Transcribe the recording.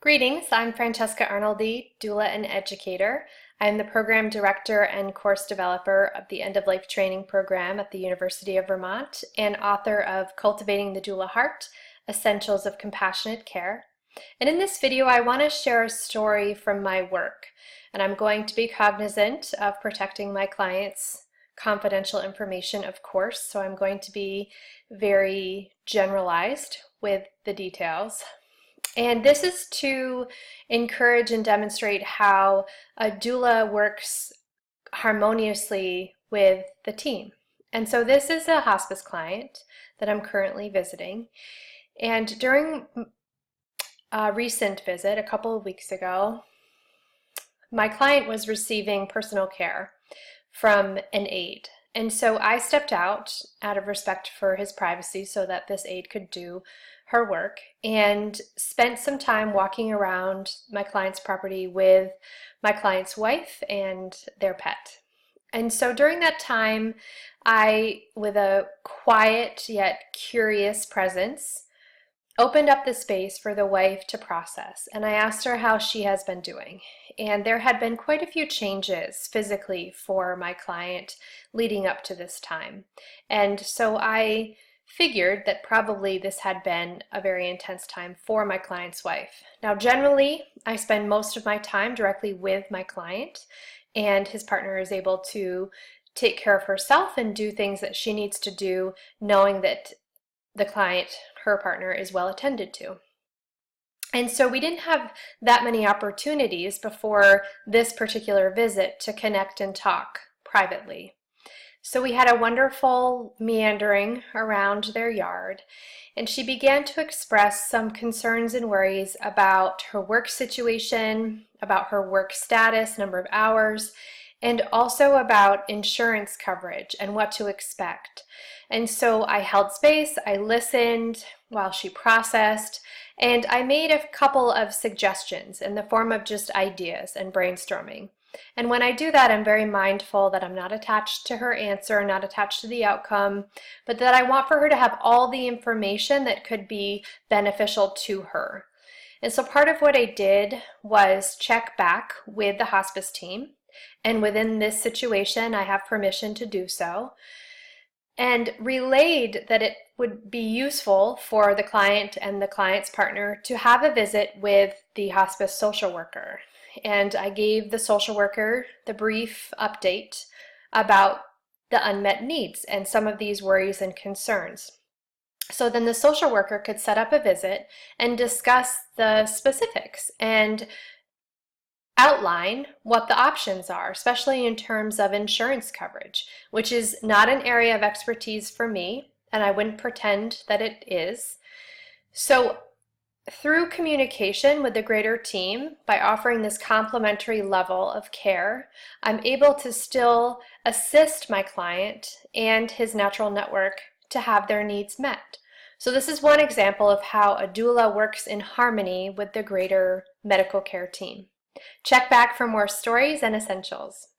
Greetings, I'm Francesca Arnoldi, doula and educator. I'm the program director and course developer of the End-of-Life Training Program at the University of Vermont and author of Cultivating the Doula Heart, Essentials of Compassionate Care. And in this video, I want to share a story from my work. And I'm going to be cognizant of protecting my clients' confidential information, of course, so I'm going to be very generalized with the details. And this is to encourage and demonstrate how a doula works harmoniously with the team. And so this is a hospice client that I'm currently visiting. And during a recent visit, a couple of weeks ago, my client was receiving personal care from an aide. And so I stepped out of respect for his privacy so that this aide could do her work and spent some time walking around my client's property with my client's wife and their pet. And so during that time, I, with a quiet yet curious presence, opened up the space for the wife to process, and I asked her how she has been doing. And there had been quite a few changes physically for my client leading up to this time. And so I figured that probably this had been a very intense time for my client's wife. Now, generally, I spend most of my time directly with my client, and his partner is able to take care of herself and do things that she needs to do, knowing that the client, her partner, is well attended to. And so we didn't have that many opportunities before this particular visit to connect and talk privately. So we had a wonderful meandering around their yard, and she began to express some concerns and worries about her work situation, about her work status, number of hours, and also about insurance coverage and what to expect. And so I held space, I listened while she processed, and I made a couple of suggestions in the form of just ideas and brainstorming. And when I do that, I'm very mindful that I'm not attached to her answer, not attached to the outcome, but that I want for her to have all the information that could be beneficial to her. And so part of what I did was check back with the hospice team. And within this situation, I have permission to do so, and relayed that it would be useful for the client and the client's partner to have a visit with the hospice social worker. And I gave the social worker the brief update about the unmet needs and some of these worries and concerns. So then the social worker could set up a visit and discuss the specifics and outline what the options are, especially in terms of insurance coverage, which is not an area of expertise for me, and I wouldn't pretend that it is. So through communication with the greater team, by offering this complementary level of care, I'm able to still assist my client and his natural network to have their needs met. So this is one example of how a doula works in harmony with the greater medical care team. Check back for more stories and essentials.